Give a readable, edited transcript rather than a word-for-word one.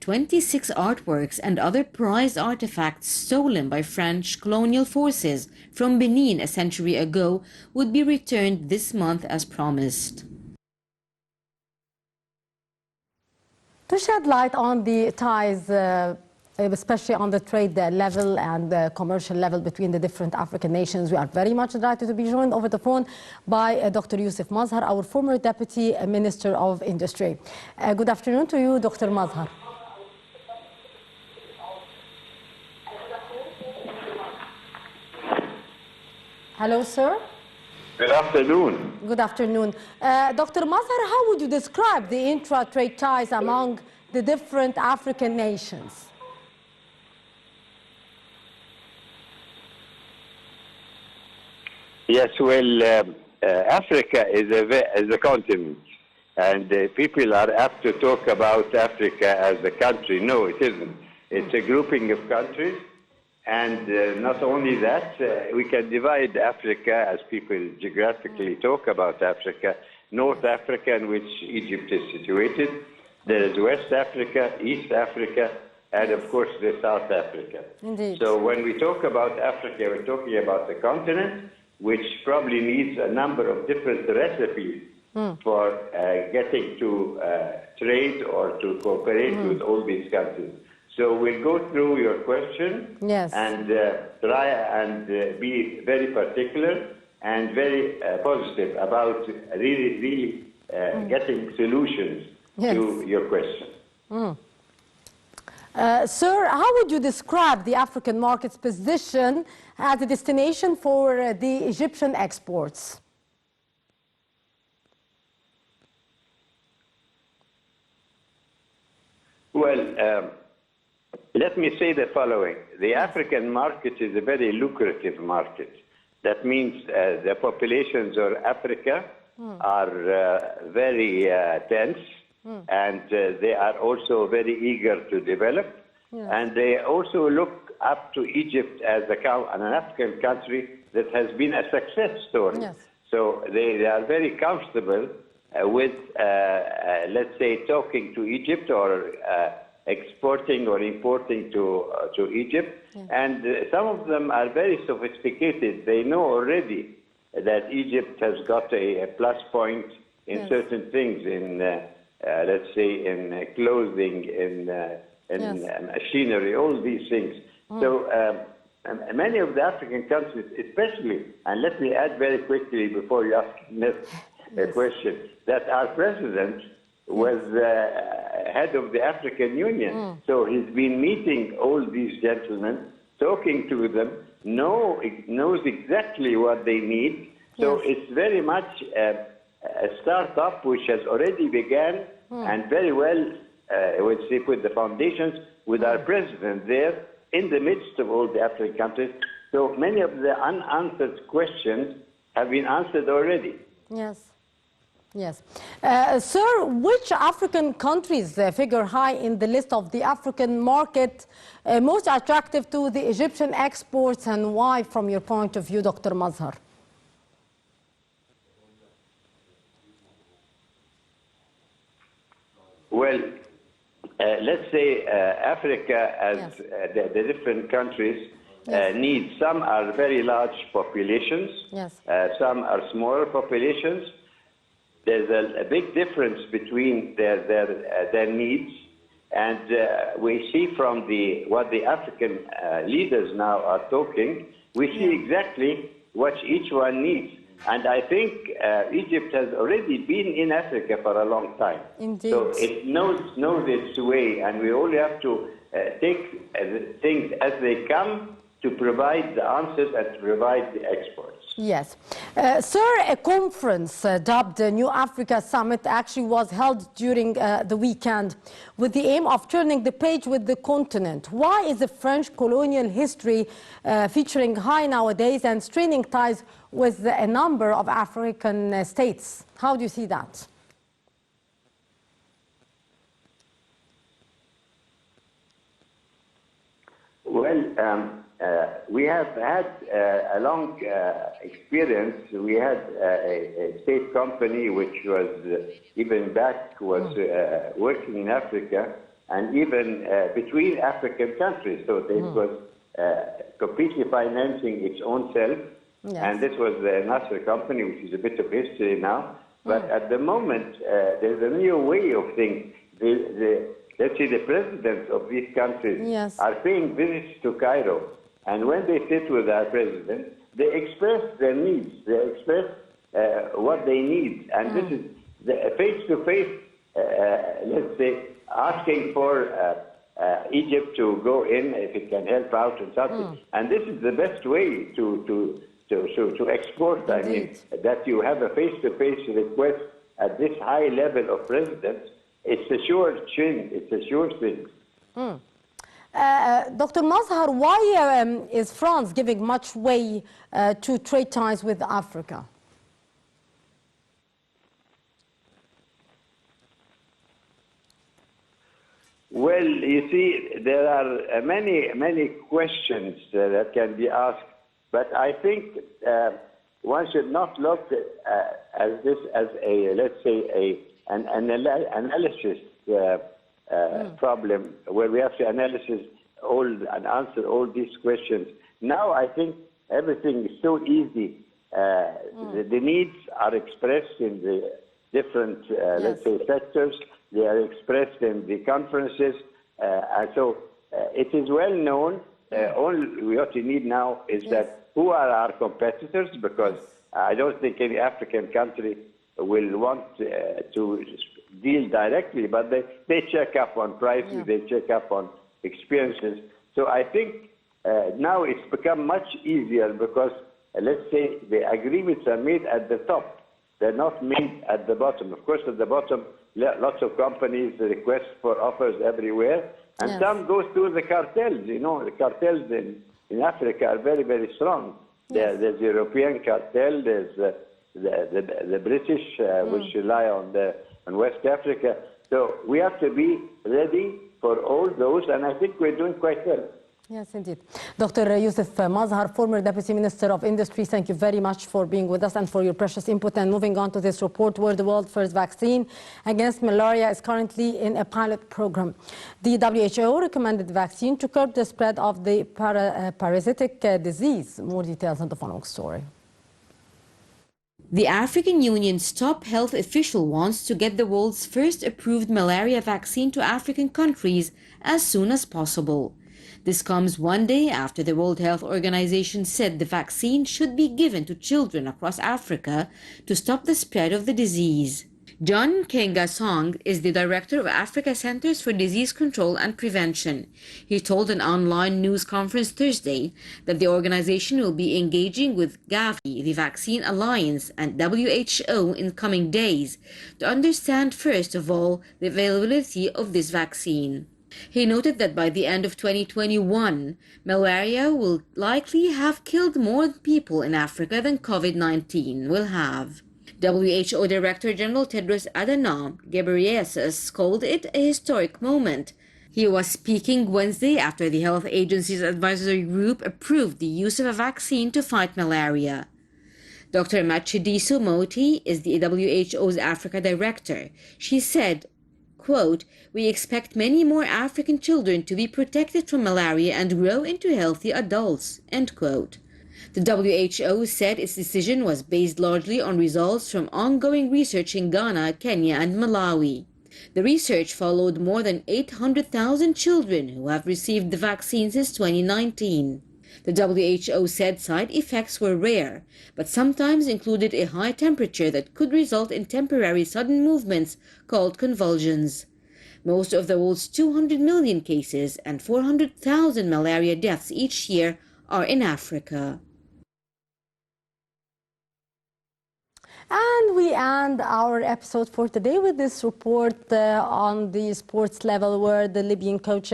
26 artworks and other prized artifacts stolen by French colonial forces from Benin a century ago would be returned this month as promised. To shed light on the ties, especially on the trade level and the commercial level between the different African nations, we are very much delighted to be joined over the phone by Dr. Youssef Mazhar, our former Deputy Minister of Industry. Good afternoon to you, Dr. Mazhar. Hello, sir. Good afternoon. Good afternoon. Dr. Mazhar, how would you describe the intra-trade ties among the different African nations? Yes, well, Africa is a continent, and people are apt to talk about Africa as a country. No, it isn't. It's a grouping of countries. And not only that, we can divide Africa, as people geographically talk about Africa, North Africa, in which Egypt is situated. There is West Africa, East Africa, and of course, the South Africa. Indeed. So when we talk about Africa, we're talking about the continent, which probably needs a number of different recipes for getting to trade or to cooperate with all these countries. So we'll go through your question and try and be very particular and very positive about really getting solutions to your question. Sir, how would you describe the African market's position as a destination for the Egyptian exports? Well, let me say the following. The African market is a very lucrative market. That means the populations of Africa are very dense, and they are also very eager to develop. And they also look up to Egypt as an African country that has been a success story. So they are very comfortable with, let's say, talking to Egypt or exporting or importing to Egypt. And some of them are very sophisticated. They know already that Egypt has got a plus point in certain things, in, let's say, in clothing, in machinery, all these things. So many of the African countries, especially, and let me add very quickly before you ask the question, that our president was head of the African Union. So he's been meeting all these gentlemen, talking to them, knows exactly what they need. So it's very much a startup which has already begun and very well, I would say, put the foundations with our president there in the midst of all the African countries. So many of the unanswered questions have been answered already. Yes. Sir, which African countries figure high in the list of the African market most attractive to the Egyptian exports, and why, from your point of view, Dr. Mazhar? Well, let's say Africa, as the different countries, need. Some are very large populations, some are smaller populations. There's a big difference between their needs, and we see from what the African leaders now are talking, we see exactly what each one needs. And I think Egypt has already been in Africa for a long time. Indeed. So it knows its way, and we only have to take things as they come to provide the answers and to provide the exports. Yes. Sir, a conference dubbed the New Africa Summit actually was held during the weekend with the aim of turning the page with the continent. Why is the French colonial history featuring high nowadays and straining ties with a number of African states? How do you see that? Well, we have had a long experience. We had a state company which was, even back, was working in Africa and even between African countries. So it was completely financing its own self. Yes. And this was the Nasser company, which is a bit of history now. But at the moment, there's a new way of things. Let's say the presidents of these countries Yes. are paying visits to Cairo. And when they sit with our president, they express their needs. They express what they need. And this is the face-to-face, let's say, asking for Egypt to go in if it can help out and something. And this is the best way to export. I mean, that you have a face-to-face request at this high level of presidents. It's a sure thing. It's a sure thing. Dr. Mazhar, why is France giving much way to trade ties with Africa? Well, you see, there are many questions that can be asked, but I think one should not look at this as a, let's say, an analysis problem where we have to analyze and answer all these questions. Now I think everything is so easy. The needs are expressed in the different, let's say, sectors. They are expressed in the conferences. And so it is well known. All what we need now is that who are our competitors, because I don't think any African country will want to deal directly, but they check up on prices, they check up on experiences. So I think now it's become much easier because, let's say, the agreements are made at the top. They're not made at the bottom. Of course, at the bottom, lots of companies request for offers everywhere, and some go through the cartels. You know, the cartels in Africa are very, very strong. There's the European cartel, there's the British, which rely on West Africa. So we have to be ready for all those, and I think we're doing quite well. Yes, indeed. Dr. Youssef Mazhar, former Deputy Minister of Industry, thank you very much for being with us and for your precious input. And moving on to this report, where the world's first vaccine against malaria is currently in a pilot program. The WHO recommended the vaccine to curb the spread of the parasitic disease. More details on the following story. The African Union's top health official wants to get the world's first approved malaria vaccine to African countries as soon as possible. This comes one day after the World Health Organization said the vaccine should be given to children across Africa to stop the spread of the disease. John Kengasong is the director of Africa Centers for Disease Control and Prevention. He told an online news conference Thursday that the organization will be engaging with Gavi, the Vaccine Alliance, and WHO in coming days to understand first of all the availability of this vaccine. He noted that by the end of 2021, malaria will likely have killed more people in Africa than COVID-19 will have. WHO Director General Tedros Adhanom Ghebreyesus called it a historic moment. He was speaking Wednesday after the health agency's advisory group approved the use of a vaccine to fight malaria. Dr. Matshidiso Moti is the WHO's Africa Director. She said, quote, "We expect many more African children to be protected from malaria and grow into healthy adults," end quote. The WHO said its decision was based largely on results from ongoing research in Ghana, Kenya, and Malawi. The research followed more than 800,000 children who have received the vaccine since 2019. The WHO said side effects were rare, but sometimes included a high temperature that could result in temporary sudden movements called convulsions. Most of the world's 200 million cases and 400,000 malaria deaths each year are in Africa. And we end our episode for today with this report on the sports level, where the Libyan coach